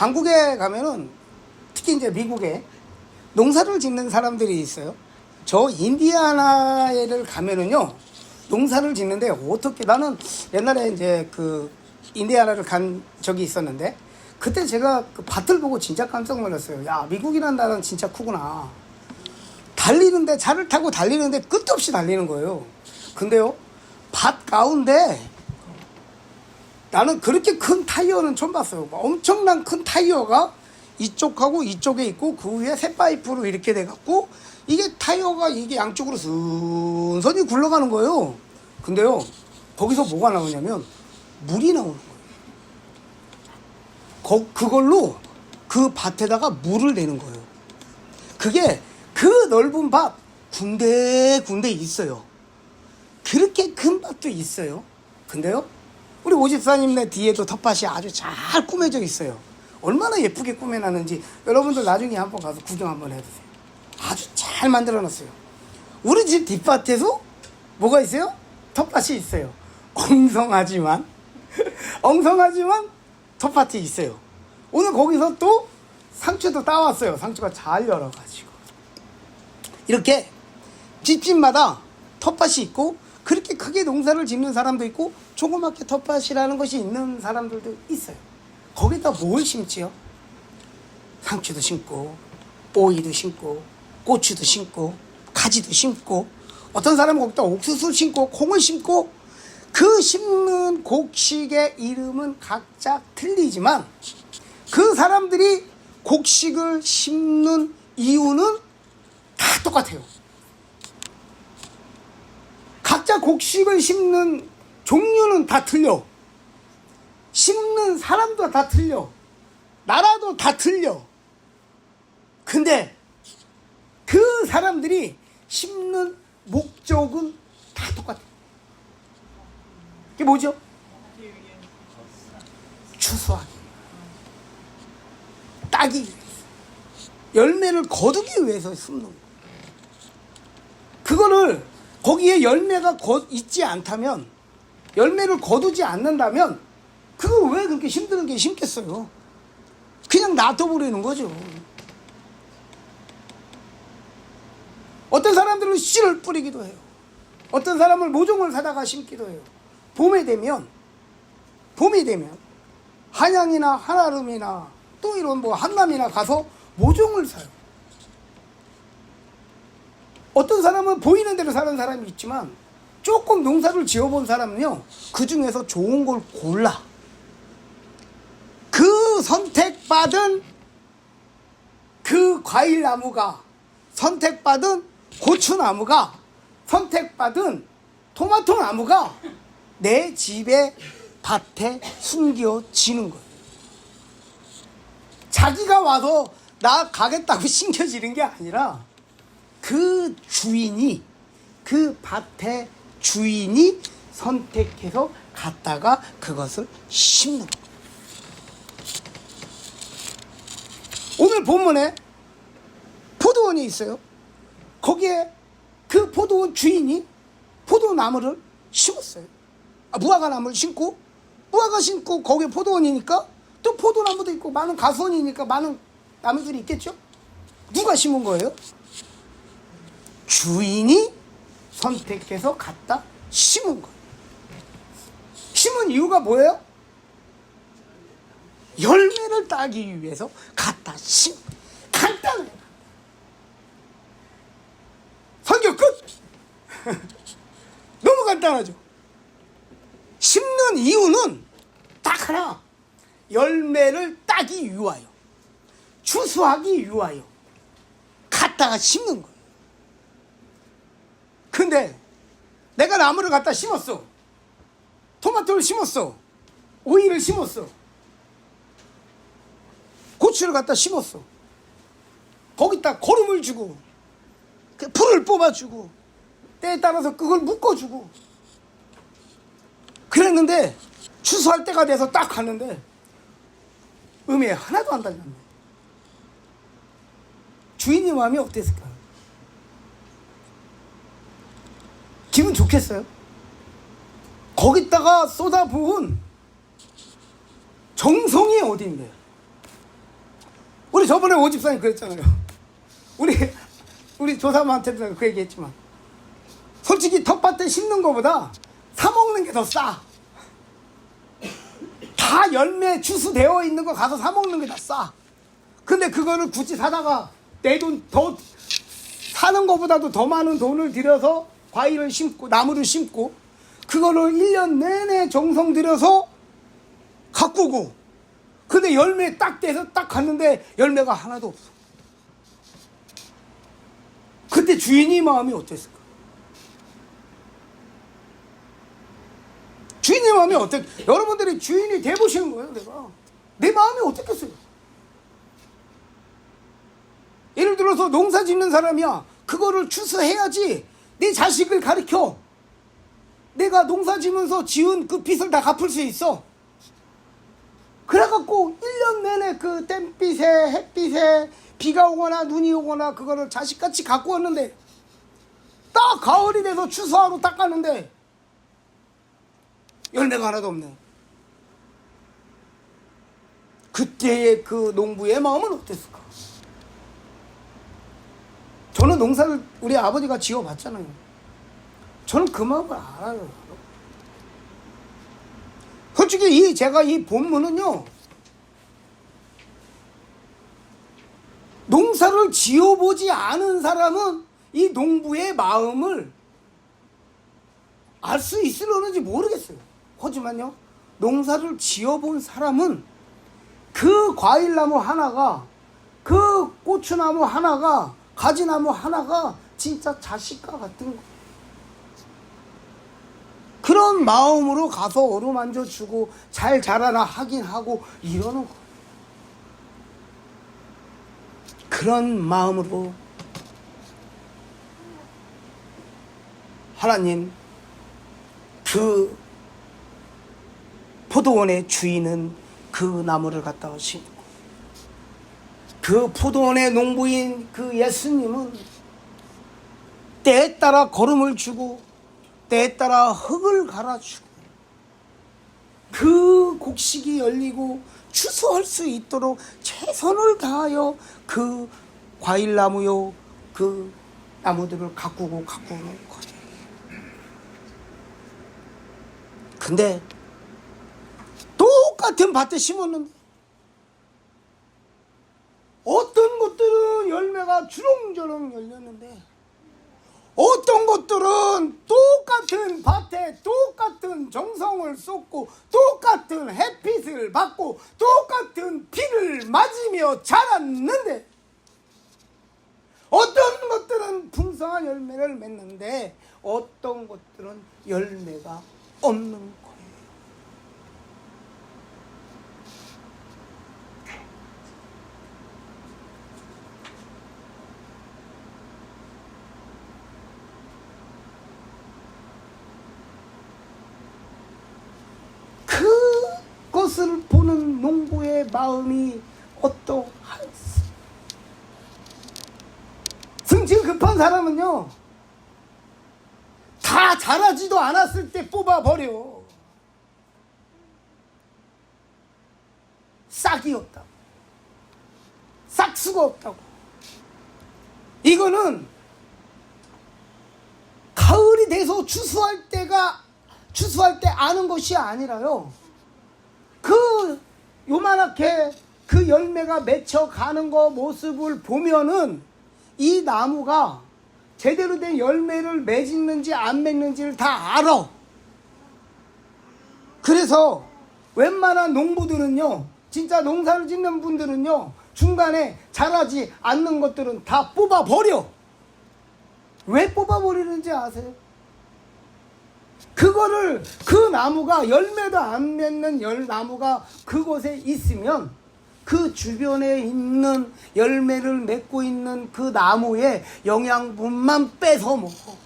한국에 가면은 특히 이제 미국에 농사를 짓는 사람들이 있어요. 저 인디아나를 가면은요, 농사를 짓는데 어떻게, 나는 옛날에 이제 그 인디아나를 간 적이 있었는데, 그때 제가 그 밭을 보고 진짜 깜짝 놀랐어요. 야, 미국이라는 나라는 진짜 크구나. 달리는데, 차를 타고 달리는데 끝도 없이 달리는 거예요. 근데요, 밭 가운데 나는 그렇게 큰 타이어는 처음 봤어요. 엄청난 큰 타이어가 이쪽하고 이쪽에 있고, 그 위에 새 파이프로 이렇게 돼갖고, 이게 타이어가 이게 양쪽으로 순선히 굴러가는 거예요. 근데요, 거기서 뭐가 나오냐면 물이 나오는 거예요. 그걸로 그 밭에다가 물을 내는 거예요. 그게 그 넓은 밭 군데군데 있어요. 그렇게 큰 밭도 있어요. 근데요, 우리 오집사님네 뒤에도 텃밭이 아주 잘 꾸며져 있어요. 얼마나 예쁘게 꾸며놨는지 여러분들 나중에 한번 가서 구경 한번 해보세요. 아주 잘 만들어놨어요. 우리 집 뒷밭에도 뭐가 있어요? 텃밭이 있어요. 엉성하지만 엉성하지만 텃밭이 있어요. 오늘 거기서 또 상추도 따왔어요. 상추가 잘 열어가지고. 이렇게 집집마다 텃밭이 있고, 그렇게 크게 농사를 짓는 사람도 있고, 조그맣게 텃밭이라는 것이 있는 사람들도 있어요. 거기다 뭘 심지요? 상추도 심고, 오이도 심고, 고추도 심고, 가지도 심고, 어떤 사람은 거기다 옥수수 심고, 콩을 심고, 그 심는 곡식의 이름은 각자 틀리지만, 그 사람들이 곡식을 심는 이유는 다 똑같아요. 각자 곡식을 심는 종류는 다 틀려. 심는 사람도 다 틀려. 나라도 다 틀려. 근데 그 사람들이 심는 목적은 다 똑같아. 그게 뭐죠? 추수하기, 따기 위해서, 열매를 거두기 위해서 심는 거예요. 그거를 거기에 열매가 있지 않다면, 열매를 거두지 않는다면, 그거 왜 그렇게 힘든 게 심겠어요? 그냥 놔둬버리는 거죠. 어떤 사람들은 씨를 뿌리기도 해요. 어떤 사람은 모종을 사다가 심기도 해요. 봄이 되면 한양이나 한아름이나 또 이런 뭐 한남이나 가서 모종을 사요. 어떤 사람은 보이는 대로 사는 사람이 있지만, 조금 농사를 지어본 사람은요, 그 중에서 좋은 걸 골라. 그 선택받은 그 과일나무가, 선택받은 고추나무가, 선택받은 토마토나무가 내 집에 밭에 숨겨지는 거예요. 자기가 와서 나 가겠다고 심겨지는 게 아니라, 그 주인이, 그 밭의 주인이 선택해서 갔다가 그것을 심는 거예요. 오늘 본문에 포도원이 있어요. 거기에 그 포도원 주인이 포도나무를 심었어요. 무화과 나무를 심고, 무화과 심고 거기에 포도원이니까 또 포도나무도 있고, 많은 가수원이니까 많은 나무들이 있겠죠. 누가 심은 거예요? 주인이 선택해서 갖다 심은 거예요. 심은 이유가 뭐예요? 열매를 따기 위해서 갖다 심은 거예요. 간단해요. 설교 끝. 너무 간단하죠. 심는 이유는 딱 하나, 열매를 따기 위하여, 추수하기 위하여 갖다가 심는 거예요. 근데 내가 나무를 갖다 심었어. 토마토를 심었어. 오이를 심었어. 고추를 갖다 심었어. 거기다 거름을 주고, 풀을 뽑아주고, 때에 따라서 그걸 묶어주고 그랬는데, 추수할 때가 돼서 딱 갔는데 음에 하나도 안 달렸네. 주인의 마음이 어땠을까요? 기분 좋겠어요? 거기다가 쏟아부은 정성이 어딘데? 우리 저번에 오집사님 그랬잖아요. 우리 조사모한테도 그 얘기했지만, 솔직히 텃밭에 심는 거보다 사 먹는 게 더 싸. 다 열매 추수되어 있는 거 가서 사 먹는 게 더 싸. 근데 그거를 굳이 사다가 내 돈 더 사는 거보다도 더 많은 돈을 들여서 과일을 심고 나무를 심고 그거를 1년 내내 정성 들여서 가꾸고, 근데 열매 딱 떼서 딱 갔는데 열매가 하나도 없어. 그때 주인이 마음이 어땠을까? 주인의 마음이 여러분들이 주인이 돼보시는 거예요. 내 마음이 어떻겠어요? 예를 들어서 농사 짓는 사람이야. 그거를 추수해야지 내 자식을 가르쳐. 내가 농사 지면서 지은 그 빚을 다 갚을 수 있어. 그래갖고 1년 내내 그 땡빛에 햇빛에 비가 오거나 눈이 오거나 그거를 자식같이 갖고 왔는데, 딱 가을이 돼서 추수하러 딱 가는데 열매가 하나도 없네. 그때의 그 농부의 마음은 어땠을까? 저는 농사를 우리 아버지가 지어봤잖아요. 저는 그 마음을 알아요. 솔직히 제가 이 본문은요, 농사를 지어보지 않은 사람은 이 농부의 마음을 알 수 있으려는지 모르겠어요. 하지만요, 농사를 지어본 사람은 그 과일나무 하나가, 그 고추나무 하나가, 가지나무 하나가 진짜 자식과 같은 거. 그런 마음으로 가서 어루만져 주고 잘 자라나 하긴 하고 이러는 거. 그런 마음으로 하나님, 그 포도원의 주인은 그 나무를 갖다가 심고, 그 포도원의 농부인 그 예수님은 때에 따라 거름을 주고 때에 따라 흙을 갈아주고 그 곡식이 열리고 추수할 수 있도록 최선을 다하여 그 과일나무요 그 나무들을 가꾸는 거죠. 근데 똑같은 밭에 심었는데 어떤 것들은 열매가 주렁주렁 열렸는데 어떤 것들은 똑같은 밭에 똑같은 정성을 쏟고 똑같은 햇빛을 받고 똑같은 비를 맞으며 자랐는데 어떤 것들은 풍성한 열매를 맺는데 어떤 것들은 열매가 없는 거예요. 그것을 보는 농부의 마음이 어떠할지. 승질 급한 사람은요, 다 자라지도 않았을 때 뽑아버려. 싹이 없다고, 싹수가 없다고. 이거는 가을이 돼서 추수할 때 아는 것이 아니라요, 그 요만하게 그 열매가 맺혀가는 거 모습을 보면은 이 나무가 제대로 된 열매를 맺는지 안 맺는지를 다 알아. 그래서 웬만한 농부들은요, 진짜 농사를 짓는 분들은요, 중간에 자라지 않는 것들은 다 뽑아버려. 왜 뽑아버리는지 아세요? 그거를, 그 나무가 열매도 안 맺는 나무가 그곳에 있으면 그 주변에 있는 열매를 맺고 있는 그 나무의 영양분만 뺏어 먹어.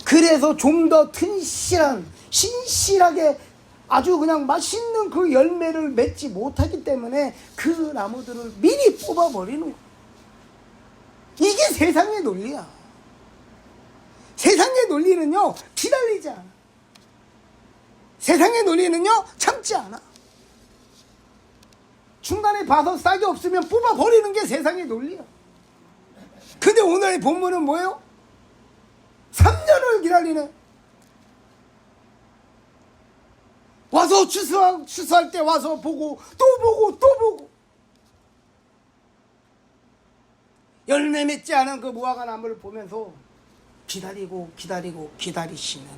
그래서 좀 더 튼실한, 신실하게 아주 그냥 맛있는 그 열매를 맺지 못하기 때문에 그 나무들을 미리 뽑아버리는 거야. 이게 세상의 논리야. 세상의 논리는요, 기다리지 않아. 세상의 논리는요, 참지 않아. 중간에 봐서 싹이 없으면 뽑아버리는 게 세상의 논리야. 근데 오늘의 본문은 뭐예요? 3년을 기다리네. 와서 추수할 때 와서 보고 또 보고 또 보고, 열매 맺지 않은 그 무화과 나무를 보면서 기다리고 기다리고 기다리시는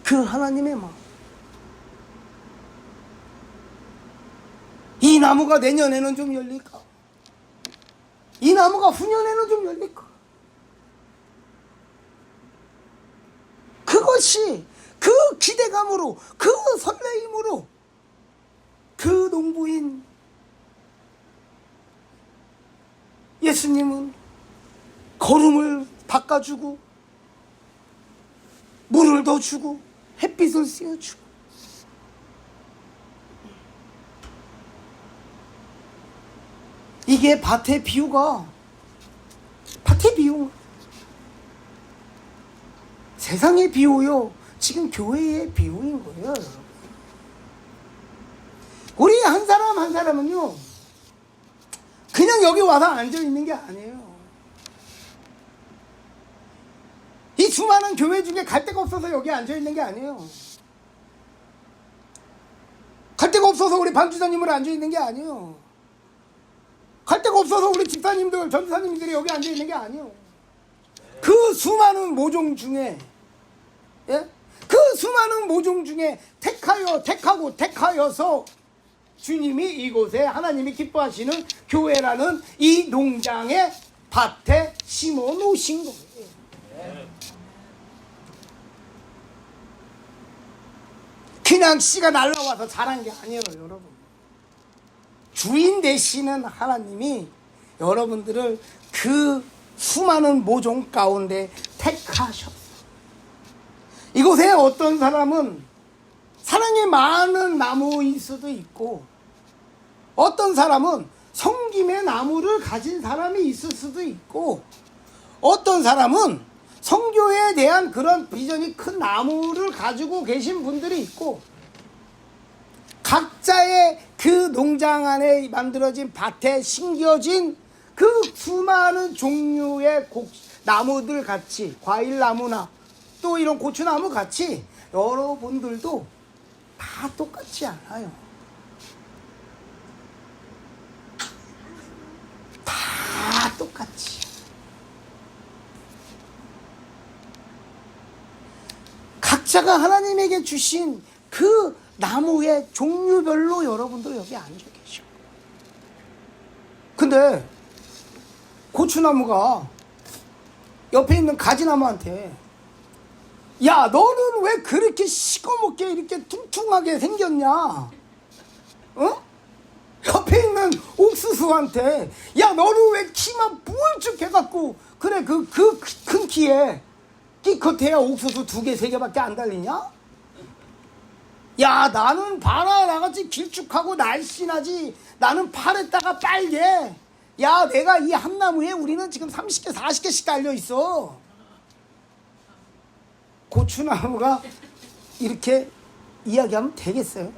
그 하나님의 마음. 이 나무가 내년에는 좀 열릴까? 이 나무가 후년에는 좀 열릴까? 그것이 그 기대감으로, 그 설레임으로 그 농부인 예수님은 거름을 바꿔주고 물을 더 주고 햇빛을 씌워주고, 이게 밭의 비유가, 밭의 비유, 세상의 비유요, 지금 교회의 비유인 거예요, 여러분. 우리 한 사람 한 사람은요, 그냥 여기 와서 앉아 있는 게 아니에요. 이 수많은 교회 중에 갈 데가 없어서 여기 앉아 있는 게 아니에요. 갈 데가 없어서 우리 반주사님을 앉아 있는 게 아니에요. 갈 데가 없어서 우리 집사님들, 전사님들이 여기 앉아 있는 게 아니에요. 그 수많은 모종 중에, 예? 그 수많은 모종 중에 택하여서 주님이 이곳에 하나님이 기뻐하시는 교회라는 이 농장의 밭에 심어 놓으신 거예요. 그냥 씨가 날라와서 자란 게 아니에요, 여러분. 주인 되시는 하나님이 여러분들을 그 수많은 모종 가운데 택하셨어요. 이곳에 어떤 사람은 사랑이 많은 나무일 수도 있고, 어떤 사람은 섬김의 나무를 가진 사람이 있을 수도 있고, 어떤 사람은 선교에 대한 그런 비전이 큰 나무를 가지고 계신 분들이 있고, 각자의 그 농장 안에 만들어진 밭에 심겨진 그 수많은 종류의 나무들 같이, 과일나무나 또 이런 고추나무 같이 여러분들도 다 똑같지 않아요. 다 똑같이. 각자가 하나님에게 주신 그 나무의 종류별로 여러분들 여기 앉아 계셔. 근데 고추나무가 옆에 있는 가지나무한테, 야, 너는 왜 그렇게 시꺼멓게 이렇게 퉁퉁하게 생겼냐? 어? 옆에 있는 옥수수한테, 야, 너는 왜 키만 뿔쭉 해갖고, 그래, 그 큰 키에 끼껏해야 옥수수 2개, 3개밖에 안 달리냐? 야, 나는 봐라, 나같이 길쭉하고 날씬하지. 나는 파랬다가 빨개. 야, 내가 이 한 나무에 우리는 지금 30개, 40개씩 달려있어. 고추나무가 이렇게 이야기하면 되겠어요?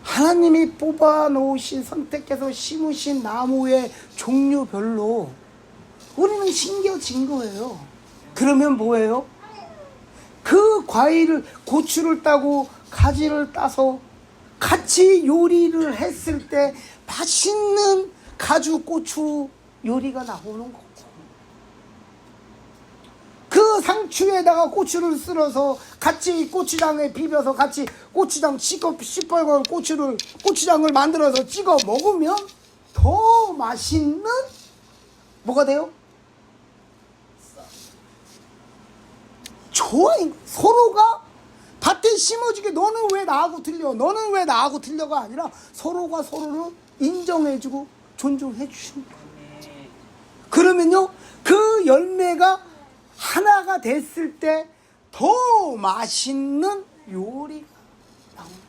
하나님이 뽑아 놓으신, 선택해서 심으신 나무의 종류별로 우리는 심겨진 거예요. 그러면 뭐예요? 그 과일을, 고추를 따고 가지를 따서 같이 요리를 했을 때 맛있는 가주 고추 요리가 나오는 거고, 그 상추에다가 고추를 쓸어서 같이 고추장에 비벼서 같이 고추장 시뻘건 고추장을 만들어서 찍어 먹으면 더 맛있는 뭐가 돼요? 조화인 거예요. 서로가 밭에 심어지게, 너는 왜 나하고 틀려, 너는 왜 나하고 틀려가 아니라 서로가 서로를 인정해주고 존중해주시는 거예요. 그러면요, 그 열매가 하나가 됐을 때 더 맛있는 요리가 나옵니다.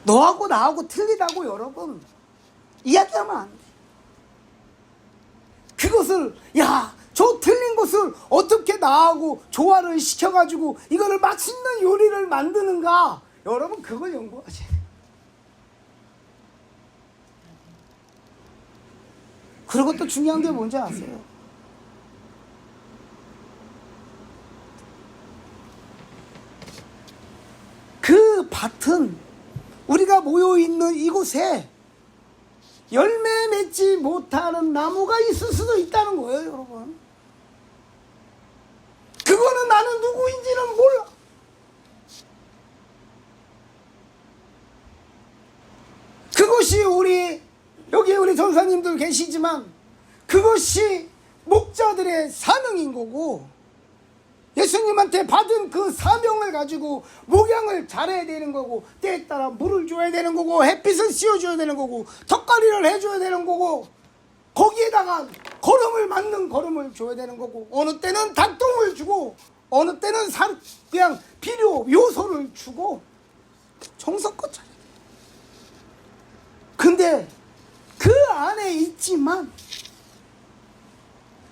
너하고 나하고 틀리다고 여러분 이야기하면 안 돼. 그것을, 야, 저 틀린 거 그것을 어떻게 나하고 조화를 시켜가지고 이거를 맛있는 요리를 만드는가? 여러분 그걸 연구하세요. 그리고 또 중요한 게 뭔지 아세요? 그 밭은 우리가 모여있는 이곳에 열매 맺지 못하는 나무가 있을 수도 있다는 거예요, 여러분. 그거는 나는 누구인지는 몰라. 그것이 여기 우리 전사님들 계시지만 그것이 목자들의 사명인 거고, 예수님한테 받은 그 사명을 가지고 목양을 잘해야 되는 거고, 때에 따라 물을 줘야 되는 거고, 햇빛을 씌워줘야 되는 거고, 턱걸이를 해줘야 되는 거고, 거기에다가 맞는 걸음을 줘야 되는 거고, 어느 때는 닭똥을 주고, 어느 때는 그냥 필요 요소를 주고, 정성껏 잘해야 돼. 근데 그 안에 있지만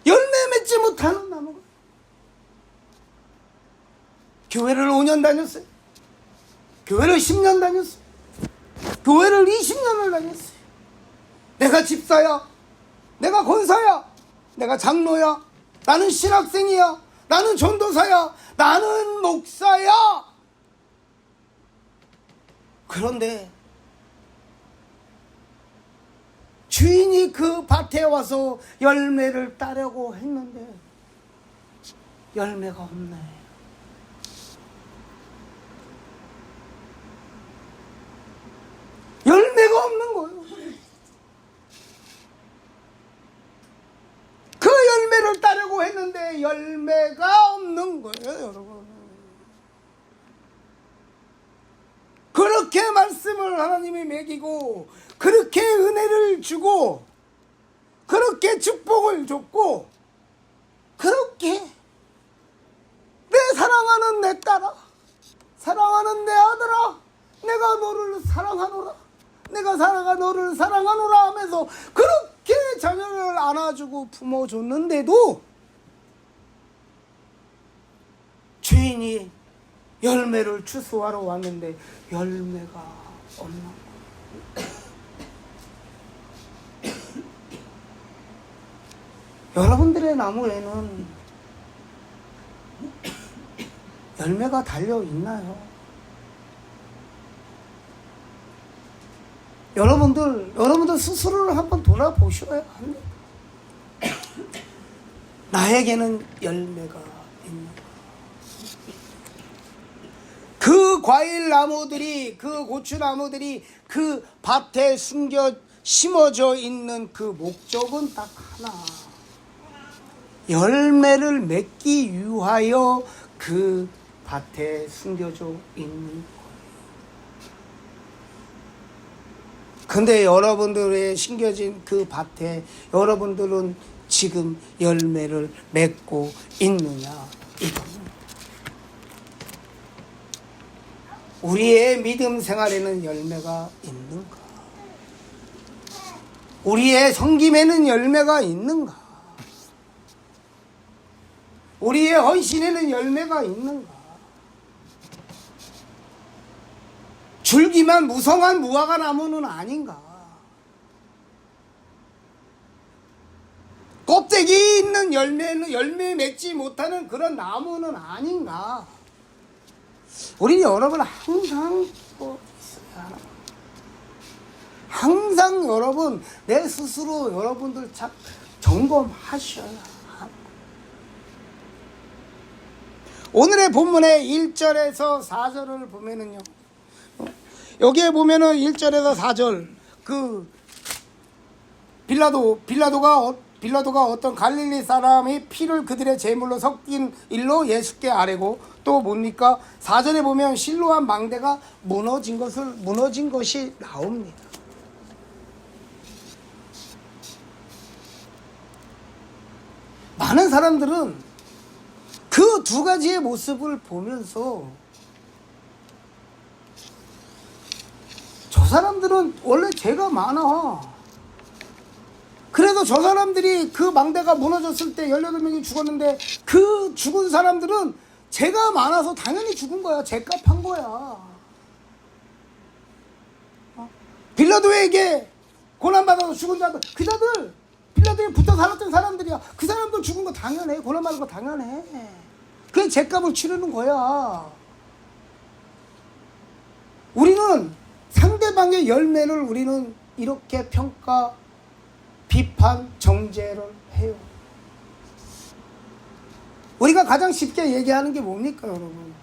열매 맺지 못하는 나무가, 교회를 5년 다녔어요. 교회를 10년 다녔어요. 교회를 20년을 다녔어요. 내가 집사야. 내가 권사야. 내가 장로야. 나는 신학생이야. 나는 전도사야. 나는 목사야. 그런데 주인이 그 밭에 와서 열매를 따려고 했는데 열매가 없네. 열매가 없는 거예요. 그 열매를 따려고 했는데 열매가 없는 거예요, 여러분. 그렇게 말씀을 하나님이 먹이고, 그렇게 은혜를 주고, 그렇게 축복을 줬고, 그렇게 내 사랑하는 내 딸아, 사랑하는 내 아들아, 내가 너를 사랑하노라, 내가 너를 사랑하노라 하면서 그렇게 자녀를 안아주고 품어줬는데도 주인이 열매를 추수하러 왔는데 열매가 없는 거예요. 여러분들의 나무에는 열매가 달려 있나요? 여러분들 스스로를 한번 돌아보셔야 합니다. 나에게는 열매가 있는가? 그 과일 나무들이, 그 고추 나무들이 그 밭에 심어져 있는 그 목적은 딱 하나. 열매를 맺기 위하여 그 밭에 숨겨져 있는 거예요. 근데 여러분들의 심겨진 그 밭에 여러분들은 지금 열매를 맺고 있느냐, 이겁니다. 우리의 믿음 생활에는 열매가 있는가? 우리의 섬김에는 열매가 있는가? 우리의 헌신에는 열매가 있는가? 줄기만 무성한 무화과 나무는 아닌가? 껍데기 있는 열매 맺지 못하는 그런 나무는 아닌가? 우리 여러분 항상 있어야 하나? 항상 여러분 내 스스로 여러분들 참 점검하셔야 합니다. 오늘의 본문의 1절에서 4절을 보면은요, 여기에 보면은 1절에서 4절 그 빌라도가 어떤 갈릴리 사람의 피를 그들의 제물로 섞인 일로 예수께 아뢰고, 또 뭡니까? 4절에 보면 실로암 망대가 무너진 것이 나옵니다. 많은 사람들은 그 두 가지의 모습을 보면서 저 사람들은 원래 죄가 많아, 그래도 저 사람들이 그 망대가 무너졌을 때 18명이 죽었는데 그 죽은 사람들은 죄가 많아서 당연히 죽은 거야. 죄값 한 거야. 빌라도에게 고난받아서 죽은 자들, 그 자들 빌라도에 붙어 살았던 사람들이야. 그 사람들 죽은 거 당연해. 고난받은 거 당연해. 그게 죄값을 치르는 거야. 우리는 상대방의 열매를 우리는 이렇게 평가, 비판, 정죄를 해요. 우리가 가장 쉽게 얘기하는 게 뭡니까, 여러분?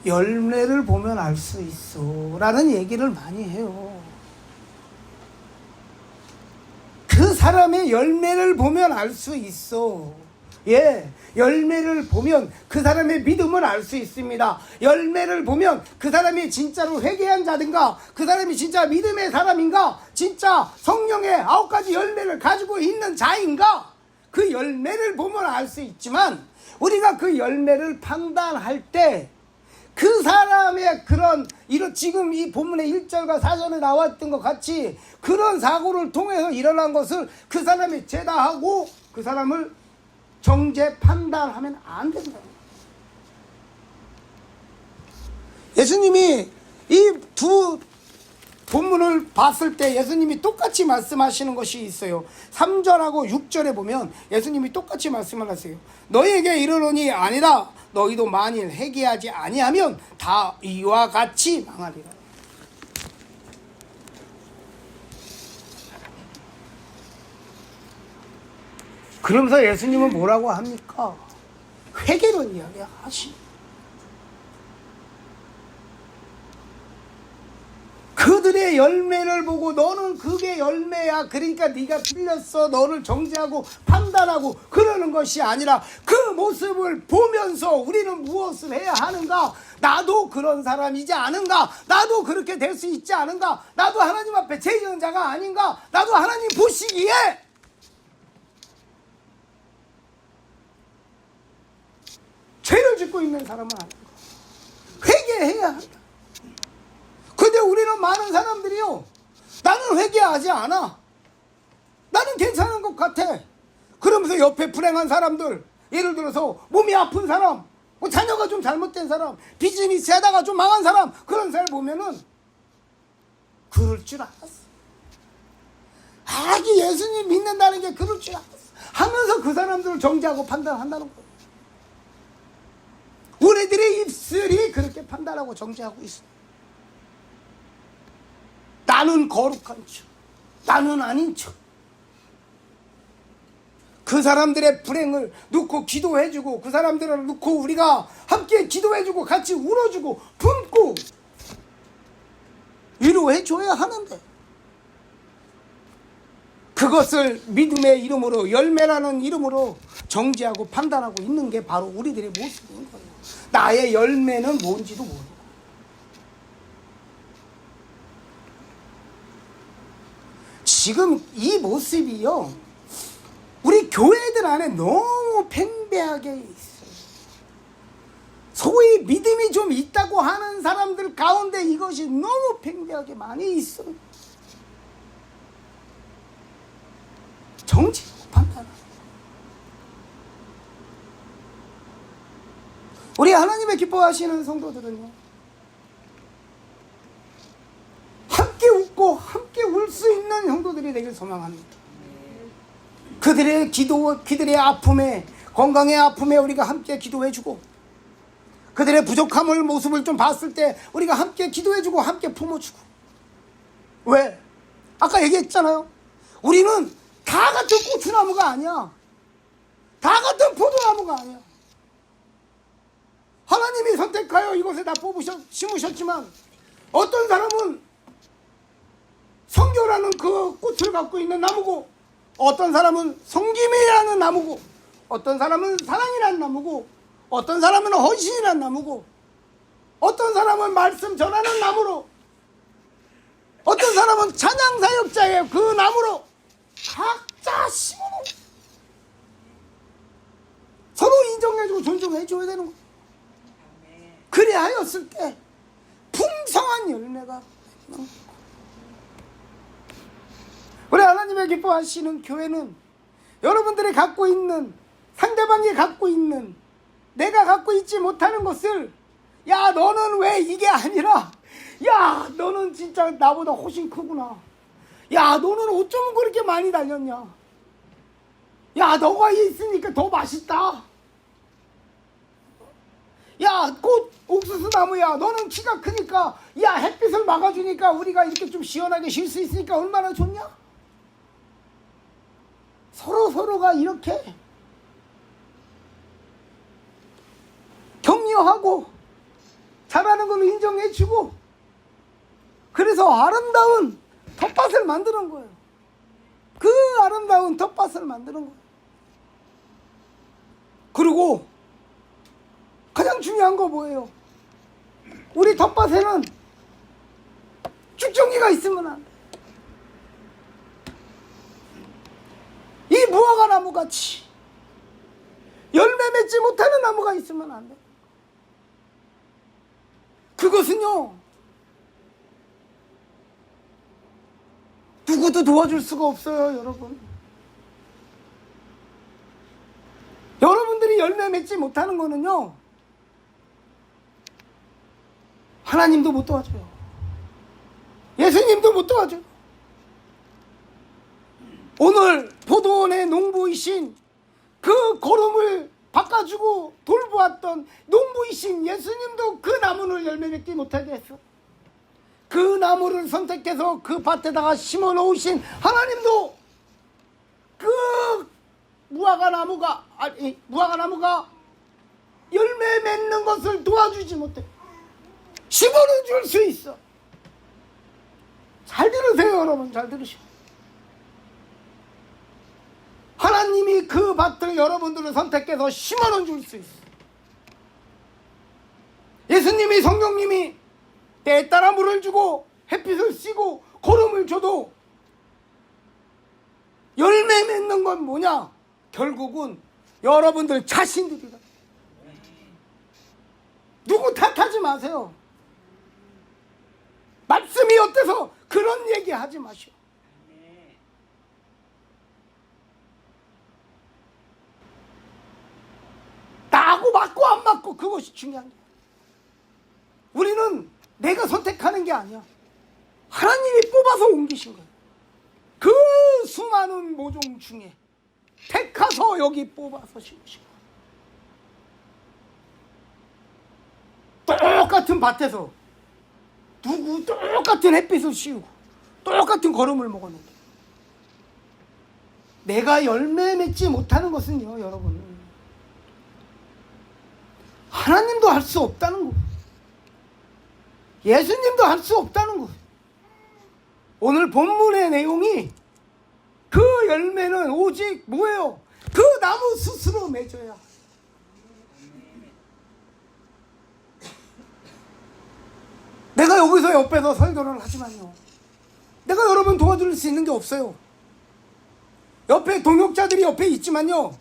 열매를 보면 알 수 있어 라는 얘기를 많이 해요. 그 사람의 열매를 보면 알 수 있어. 예, 열매를 보면 그 사람의 믿음을 알 수 있습니다. 열매를 보면 그 사람이 진짜로 회개한 자든가, 그 사람이 진짜 믿음의 사람인가, 진짜 성령의 9가지 열매를 가지고 있는 자인가, 그 열매를 보면 알 수 있지만, 우리가 그 열매를 판단할 때 그 사람의 그런 지금 이 본문의 1절과 4절에 나왔던 것 같이 그런 사고를 통해서 일어난 것을 그 사람이 제다하고 그 사람을 정죄 판단하면 안 된다. 예수님이 이 두 본문을 봤을 때 예수님이 똑같이 말씀하시는 것이 있어요. 3절하고 6절에 보면 예수님이 똑같이 말씀을 하세요. 너희에게 이르노니 아니다. 너희도 만일 회개하지 아니하면 다 이와 같이 망하리라. 그러면서 예수님은 뭐라고 합니까? 회개를 이야기하시. 그들의 열매를 보고 너는 그게 열매야, 그러니까 네가 틀렸어, 너를 정죄하고 판단하고 그러는 것이 아니라 그 모습을 보면서 우리는 무엇을 해야 하는가? 나도 그런 사람이지 않은가? 나도 그렇게 될 수 있지 않은가? 나도 하나님 앞에 죄 지은 자가 아닌가? 나도 하나님 보시기에 죄를 짓고 있는 사람은 아닌가? 회개해야 한다. 근데 우리는 많은 사람들이요, 나는 회개하지 않아, 나는 괜찮은 것 같아, 그러면서 옆에 불행한 사람들, 예를 들어서 몸이 아픈 사람, 뭐 자녀가 좀 잘못된 사람, 비즈니스 하다가 좀 망한 사람, 그런 사람 보면은 그럴 줄 알았어, 아기 예수님 믿는다는 게 그럴 줄 알았어 하면서 그 사람들을 정죄하고 판단한다는 거예요. 우리들의 입술이 그렇게 판단하고 정죄하고 있어. 나는 거룩한 척, 나는 아닌 척. 그 사람들의 불행을 놓고 기도해주고, 그 사람들을 놓고 우리가 함께 기도해주고 같이 울어주고 품고 위로해줘야 하는데, 그것을 믿음의 이름으로, 열매라는 이름으로 정죄하고 판단하고 있는 게 바로 우리들의 모습인 거예요. 나의 열매는 뭔지도 모르고. 지금 이 모습이요, 우리 교회들 안에 너무 팽배하게 있어요. 소위 믿음이 좀 있다고 하는 사람들 가운데 이것이 너무 팽배하게 많이 있어요. 정치하고 판단하고. 우리 하나님의 기뻐하시는 성도들은요, 함께 웃고 함께 울 수 있는 형도들이 되길 소망합니다. 그들의 기도, 그들의 아픔에, 건강의 아픔에 우리가 함께 기도해주고, 그들의 부족함을, 모습을 좀 봤을 때 우리가 함께 기도해주고 함께 품어주고. 왜? 아까 얘기했잖아요. 우리는 다 같은 고추나무가 아니야. 다 같은 포도나무가 아니야. 하나님이 선택하여 이곳에 다 심으셨지만, 어떤 사람은 성교라는 그 꽃을 갖고 있는 나무고, 어떤 사람은 성김이라는 나무고, 어떤 사람은 사랑이라는 나무고, 어떤 사람은 헌신이라는 나무고, 어떤 사람은 말씀 전하는 나무로, 어떤 사람은 찬양 사역자의 그 나무로 각자 심어놓은, 서로 인정해주고 존중해줘야 되는 거예요. 그래 하였을 때 풍성한 열매가 나옵니다. 우리 하나님 하나님의 기뻐하시는 교회는 여러분들이 갖고 있는, 상대방이 갖고 있는, 내가 갖고 있지 못하는 것을, 야 너는 왜 이게 아니라, 야 너는 진짜 나보다 훨씬 크구나, 야 너는 어쩌면 그렇게 많이 달렸냐, 야 너가 있으니까 더 맛있다, 야 꽃 옥수수 나무야 너는 키가 크니까, 야 햇빛을 막아주니까 우리가 이렇게 좀 시원하게 쉴 수 있으니까 얼마나 좋냐. 서로가 이렇게 격려하고 잘하는 걸 인정해주고, 그래서 아름다운 텃밭을 만드는 거예요. 그 아름다운 텃밭을 만드는 거예요. 그리고 가장 중요한 거 뭐예요? 우리 텃밭에는 쭉정이가 있으면 안 돼. 이 무화과 나무같이 열매 맺지 못하는 나무가 있으면 안 돼. 그것은요, 누구도 도와줄 수가 없어요. 여러분들이 열매 맺지 못하는 거는요, 하나님도 못 도와줘요. 예수님도 못 도와줘요. 오늘 포도원의 농부이신, 그 거름을 바꿔주고 돌보았던 농부이신 예수님도 그 나무를 열매 맺지 못하게 했어. 그 나무를 선택해서 그 밭에다가 심어 놓으신 하나님도 그 무화과 나무가 열매 맺는 것을 도와주지 못해. 심어는 줄 수 있어. 잘 들으세요, 여러분. 잘 들으시오. 하나님이 그 밭을 여러분들을 선택해서 심어는 줄 수 있어. 예수님이, 성령님이 때에 따라 물을 주고 햇빛을 쐬고 거름을 줘도 열매 맺는 건 뭐냐? 결국은 여러분들 자신들이다. 누구 탓하지 마세요. 말씀이 어때서 그런 얘기 하지 마시오. 나하고 맞고 안 맞고 그것이 중요한 거야. 우리는 내가 선택하는 게 아니야. 하나님이 뽑아서 옮기신 거야. 그 수많은 모종 중에 택하서 여기 뽑아서 심으신 거야. 똑같은 밭에서 똑같은 햇빛을 씌우고 똑같은 거름을 먹었는데, 내가 열매 맺지 못하는 것은요, 여러분, 하나님도 할 수 없다는 거, 예수님도 할 수 없다는 거. 오늘 본문의 내용이, 그 열매는 오직 뭐예요? 그 나무 스스로 맺어야. 내가 여기서 옆에서 설교를 하지만요, 내가 여러분 도와줄 수 있는 게 없어요. 옆에 동역자들이 옆에 있지만요,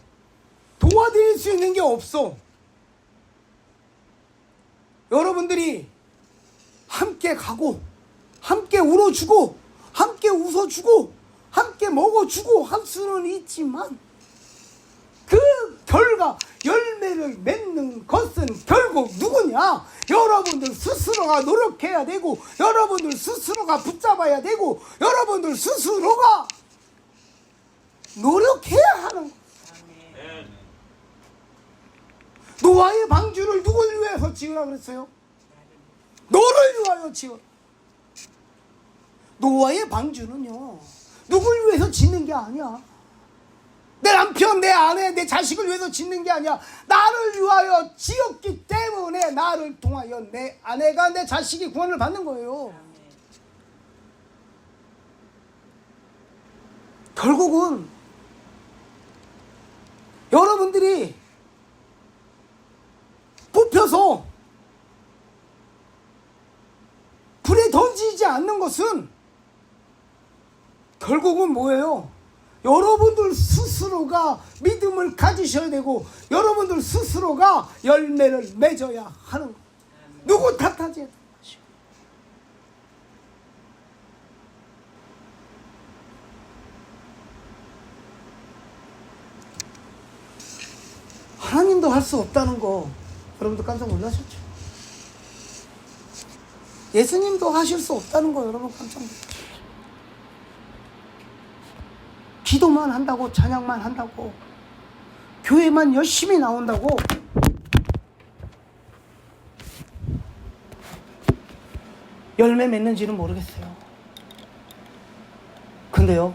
도와드릴 수 있는 게 없어. 여러분들이 함께 가고, 함께 울어주고, 함께 웃어주고, 함께 먹어주고 할 수는 있지만, 그 결과 열매를 맺는 것은 결국 누구냐? 여러분들 스스로가 노력해야 되고, 여러분들 스스로가 붙잡아야 되고, 여러분들 스스로가 노력해야 하는 거예요. 노아의 방주를 누굴 위해서 지으라 그랬어요? 너를 위하여 지어. 노아의 방주는요, 누굴 위해서 짓는 게 아니야. 내 남편, 내 아내, 내 자식을 위해서 짓는 게 아니야. 나를 위하여 지었기 때문에 나를 통하여 내 아내가, 내 자식이 구원을 받는 거예요. 결국은 여러분들이 뽑혀서 불에 던지지 않는 것은 결국은 뭐예요? 여러분들 스스로가 믿음을 가지셔야 되고, 여러분들 스스로가 열매를 맺어야 하는 거예요. 누구 탓하지 마시고. 하나님도 할 수 없다는 거 여러분들 깜짝 놀라셨죠? 예수님도 하실 수 없다는 거 여러분 깜짝 놀라셨죠? 기도만 한다고, 찬양만 한다고, 교회만 열심히 나온다고 열매 맺는지는 모르겠어요. 근데요,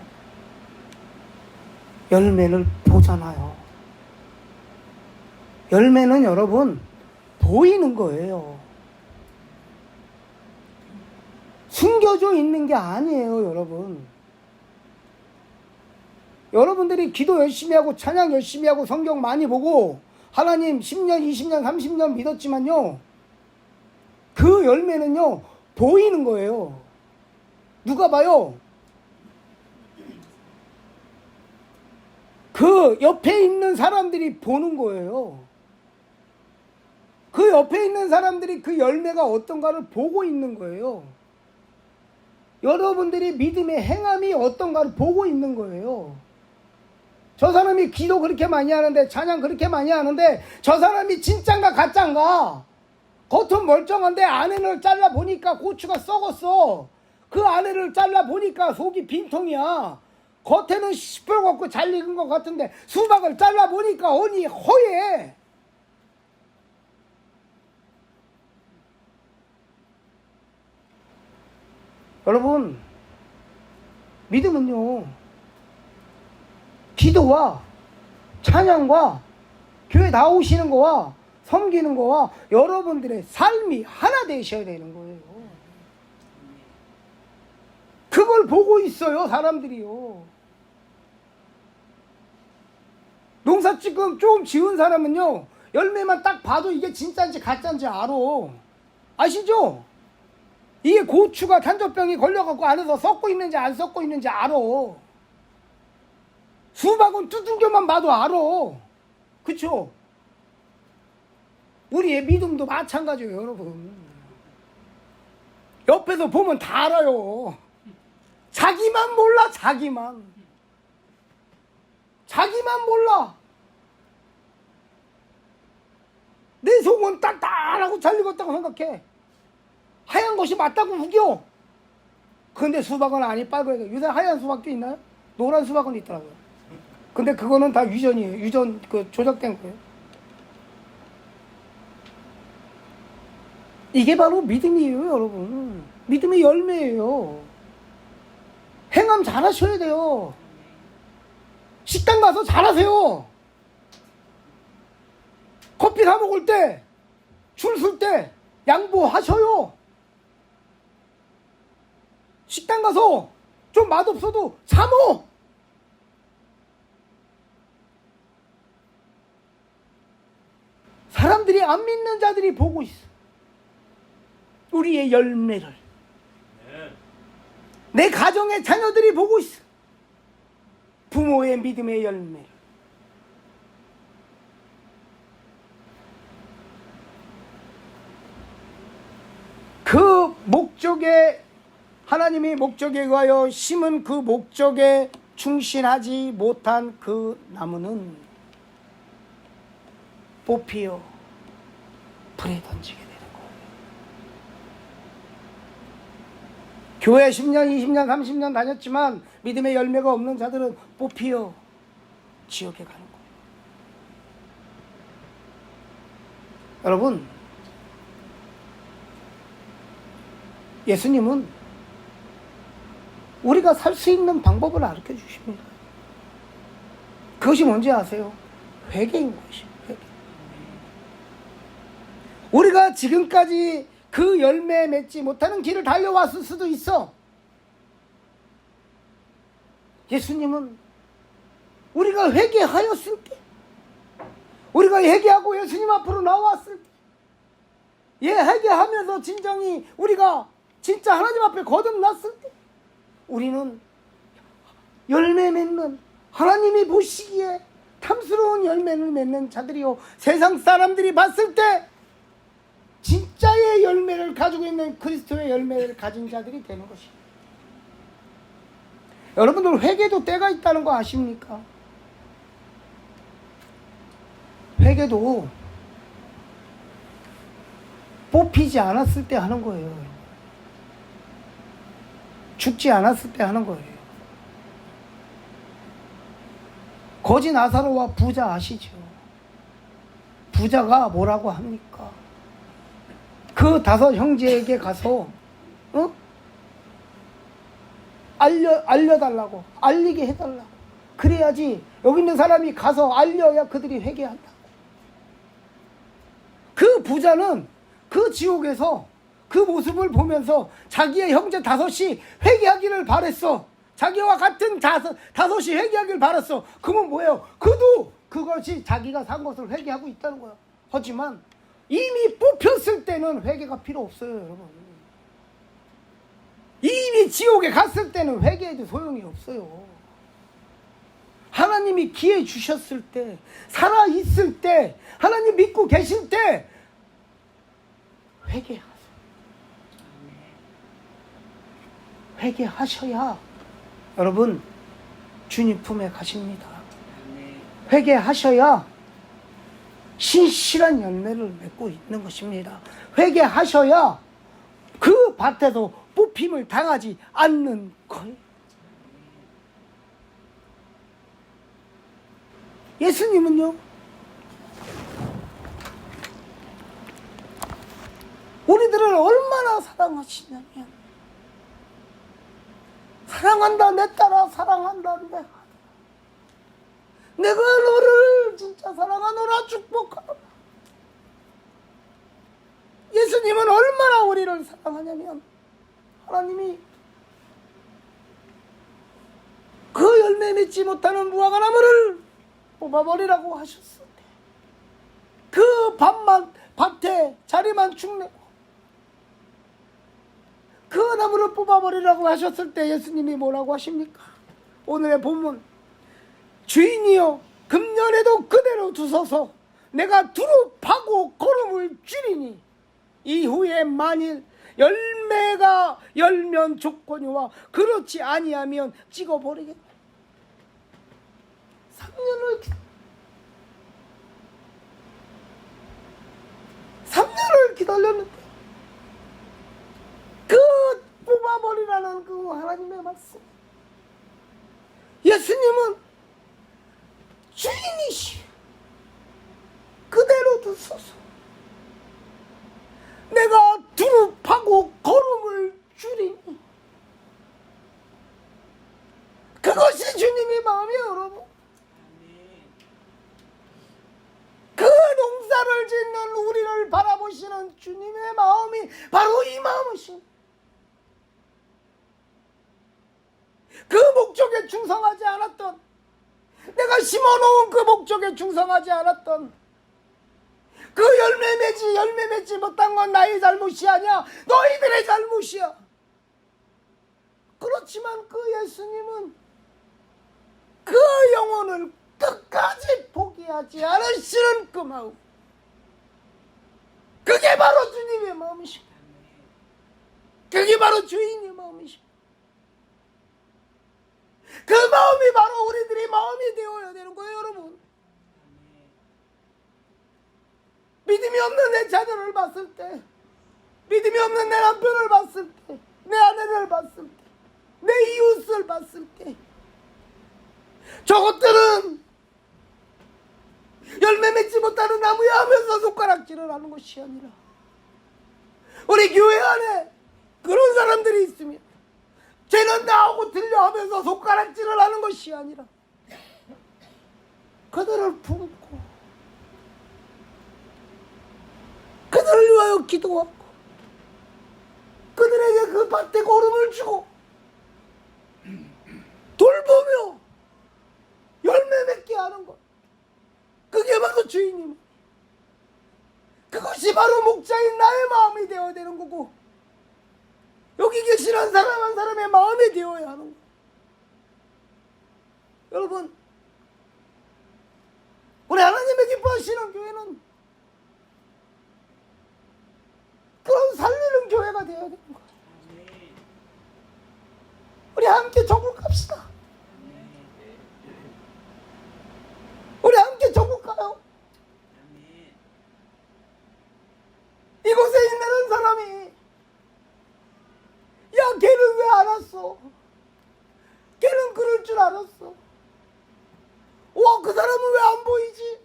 열매를 보잖아요. 열매는 여러분 보이는 거예요. 숨겨져 있는 게 아니에요, 여러분. 여러분들이 기도 열심히 하고 찬양 열심히 하고 성경 많이 보고 하나님 10년, 20년, 30년 믿었지만요, 그 열매는요 보이는 거예요. 누가 봐요? 그 옆에 있는 사람들이 보는 거예요. 그 옆에 있는 사람들이 그 열매가 어떤가를 보고 있는 거예요. 여러분들이 믿음의 행함이 어떤가를 보고 있는 거예요. 저 사람이 기도 그렇게 많이 하는데, 찬양 그렇게 많이 하는데, 저 사람이 진짠가 가짠가? 겉은 멀쩡한데 안에를 잘라보니까 고추가 썩었어. 그 안에를 잘라보니까 속이 빈통이야. 겉에는 시뻘겋고 잘 익은 것 같은데 수박을 잘라보니까 언니 허해. 여러분, 믿음은요, 기도와 찬양과 교회 나오시는 거와 섬기는 거와 여러분들의 삶이 하나 되셔야 되는 거예요. 그걸 보고 있어요, 사람들이요. 농사 지금 조금 지은 사람은요, 열매만 딱 봐도 이게 진짜인지 가짜인지 알아. 아시죠? 이게 고추가 탄저병이 걸려갖고 안에서 썩고 있는지 안 썩고 있는지 알아. 수박은 두들겨만 봐도 알아. 그쵸? 우리의 믿음도 마찬가지예요, 여러분. 옆에서 보면 다 알아요. 자기만 몰라, 자기만 몰라. 내 속은 딱딱하고 잘 익었다고 생각해. 하얀 것이 맞다고 우겨. 근데 수박은 아니, 빨간거 요새 하얀 수박도 있나요? 노란 수박은 있더라고요. 근데 그거는 다 유전이에요. 유전 조작된 거예요. 이게 바로 믿음이에요, 여러분. 믿음의 열매예요. 행함 잘하셔야 돼요. 식당 가서 잘하세요. 커피 사 먹을 때, 줄 설 때 양보하셔요. 식당 가서 좀 맛없어도 참어. 사람들이 안 믿는 자들이 보고 있어. 우리의 열매를. 내 가정의 자녀들이 보고 있어. 부모의 믿음의 열매를. 그 목적에, 하나님이 목적에 의하여 심은 그 목적에 충실하지 못한 그 나무는 뽑히어 불에 던지게 되는 거예요. 교회 10년, 20년, 30년 다녔지만 믿음의 열매가 없는 자들은 뽑히어 지옥에 가는 거예요. 여러분, 예수님은 우리가 살 수 있는 방법을 가르쳐 주십니다. 그것이 뭔지 아세요? 회개인 것이에요. 회개. 우리가 지금까지 그 열매 맺지 못하는 길을 달려왔을 수도 있어. 예수님은 우리가 회개하였을 때, 우리가 회개하고 예수님 앞으로 나왔을 때, 회개하면서 진정이 우리가 진짜 하나님 앞에 거듭났을 때, 우리는 열매 맺는, 하나님이 보시기에 탐스러운 열매를 맺는 자들이요, 세상 사람들이 봤을 때 진짜의 열매를 가지고 있는 그리스도의 열매를 가진 자들이 되는 것입니다. 여러분들, 회개도 때가 있다는 거 아십니까? 회개도 뽑히지 않았을 때 하는 거예요. 죽지 않았을 때 하는 거예요. 거지 나사로와 부자 아시죠? 부자가 뭐라고 합니까? 그 5 형제에게 가서 알려달라고, 알리게 해달라고. 그래야지 여기 있는 사람이 가서 알려야 그들이 회개한다고. 그 부자는 그 지옥에서 그 모습을 보면서 자기의 형제 5이 회개하기를 바랬어. 자기와 같은 5이 회개하기를 바랬어. 그건 뭐예요? 그도 그것이 자기가 산 것을 회개하고 있다는 거야. 하지만 이미 뽑혔을 때는 회개가 필요 없어요, 여러분. 이미 지옥에 갔을 때는 회개해도 소용이 없어요. 하나님이 기회 주셨을 때, 살아있을 때, 하나님 믿고 계실 때 회개하세요. 회개하셔야 여러분 주님 품에 가십니다. 회개하셔야 신실한 열매를 맺고 있는 것입니다. 회개하셔야 그 밭에서 뽑힘을 당하지 않는 거예요. 예수님은요, 우리들을 얼마나 사랑하시냐면, 사랑한다, 내 딸아, 사랑한다, 내가 너를 진짜 사랑하노라, 축복하노라. 예수님은 얼마나 우리를 사랑하냐면, 하나님이 그 열매 맺지 못하는 무화과 나무를 뽑아버리라고 하셨을 때, 그 밭에 자리만 축내고 그 나무를 뽑아버리라고 하셨을 때 예수님이 뭐라고 하십니까? 오늘의 본문, 주인이여 금년에도 그대로 두소서. 내가 두루 파고 거름을 줄이니 이후에 만일 열매가 열면 좋거니와 그렇지 아니하면 찍어버리겠다. 3년을 기다렸는데 그 뽑아버리라는 그 하나님의 말씀, 예수님은 주인이시 그대로 두소서. 내가 두루 파고 거름을 줄이니, 그것이 주님의 마음이에요, 여러분. 그 농사를 짓는 우리를 바라보시는 주님의 마음이 바로 이 마음이십니다. 그 목적에 충성하지 않았던, 내가 심어놓은 그 목적에 충성하지 않았던, 그 열매 맺지 못한 건 나의 잘못이 아니야, 너희들의 잘못이야. 그렇지만 그 예수님은 그 영혼을 끝까지 포기하지 않으시는 그 마음, 그게 바로 주님의 마음이십니다. 그게 바로 주인의 마음이십니다. 그 마음이 바로 우리들의 마음이 되어야 되는 거예요, 여러분. 믿음이 없는 내 자녀를 봤을 때, 믿음이 없는 내 남편을 봤을 때, 내 아내를 봤을 때, 내 이웃을 봤을 때, 저것들은 열매 맺지 못하는 나무야 하면서 손가락질을 하는 것이 아니라, 우리 교회 안에 그런 사람들이 있으면 쟤는 나하고 틀려 하면서 손가락질을 하는 것이 아니라, 그들을 품고 그들을 위하여 기도하고 그들에게 그 밭에 거름을 주고 돌보며 열매 맺게 하는 것, 그게 바로 주인님, 그것이 바로 목자인 나의 마음이 되어야 되는 거고, 여기 계신 한 사람 한 사람의 마음이 되어야 하는 거예요. 여러분, 우리 하나님의 기뻐하시는 교회는 그런 살리는 교회가 되어야 되는 거예요. 우리 함께 전국 갑시다. 우리 함께 전국 가요. 알았어. 와, 그 사람은 왜 안 보이지?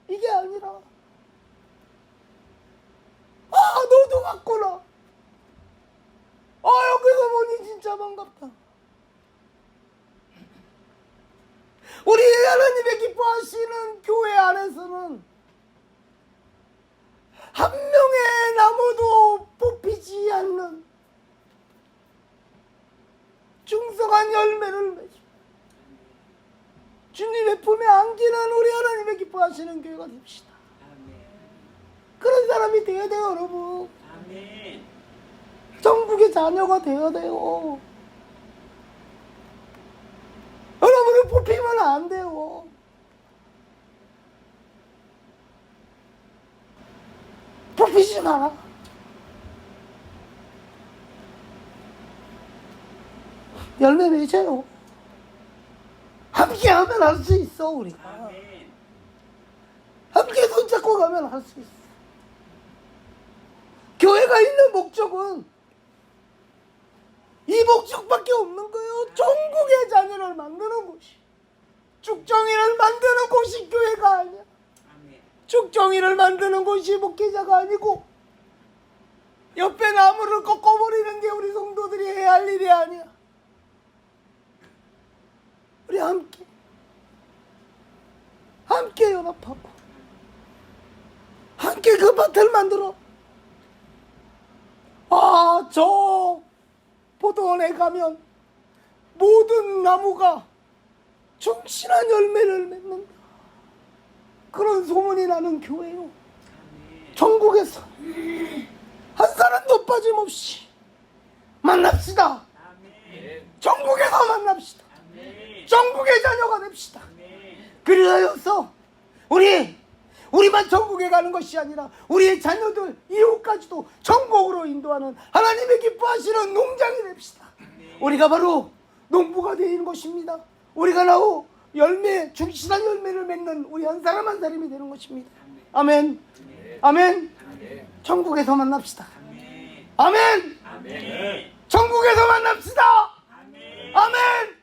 이게 아니라, 아, 너도 왔구나. 아, 여기서 보니 진짜 반갑다. 우리 하나님의 기뻐하시는 교회 안에서는 한 명의 나무도 뽑히지 않는 중성한 열매를 맺어 주님의 품에 안기는 우리 하나님의 기뻐하시는 교회가 됩시다. 그런 사람이 되어야 돼요, 여러분. 천국의 자녀가 되어야 돼요. 여러분은 뽑히면 안 돼요. 뽑히지 마라. 열매 맺어요. 함께하면 할 수 있어, 우리가. 함께 손잡고 가면 할 수 있어. 교회가 있는 목적은 이 목적밖에 없는 거예요. 천국의 자녀를 만드는 곳이. 쭉정이를 만드는 곳이 교회가 아니야. 쭉정이를 만드는 곳이 목회자가 아니고 옆에 나무를 꺾어버리는 게 우리 성도들이 해야 할 일이 아니야. 우리 함께 연합하고 함께 그 밭을 만들어. 아, 저 포도원에 가면 모든 나무가 충실한 열매를 맺는다. 그런 소문이 나는 교회요. 전국에서 한 사람도 빠짐없이 만납시다. 전국에서 만납시다. 전국의 자녀가 됩시다. 그리하여서 우리만 전국에 가는 것이 아니라 우리의 자녀들, 이웃까지도 천국으로 인도하는 하나님의 기뻐하시는 농장이 됩시다. 우리가 바로 농부가 되는 것입니다. 우리가 나오 충실한 열매를 맺는 우리 한 사람 한 사람이 되는 것입니다. 아멘. 아멘. 천국에서 만납시다. 아멘. 천국에서 만납시다. 아멘.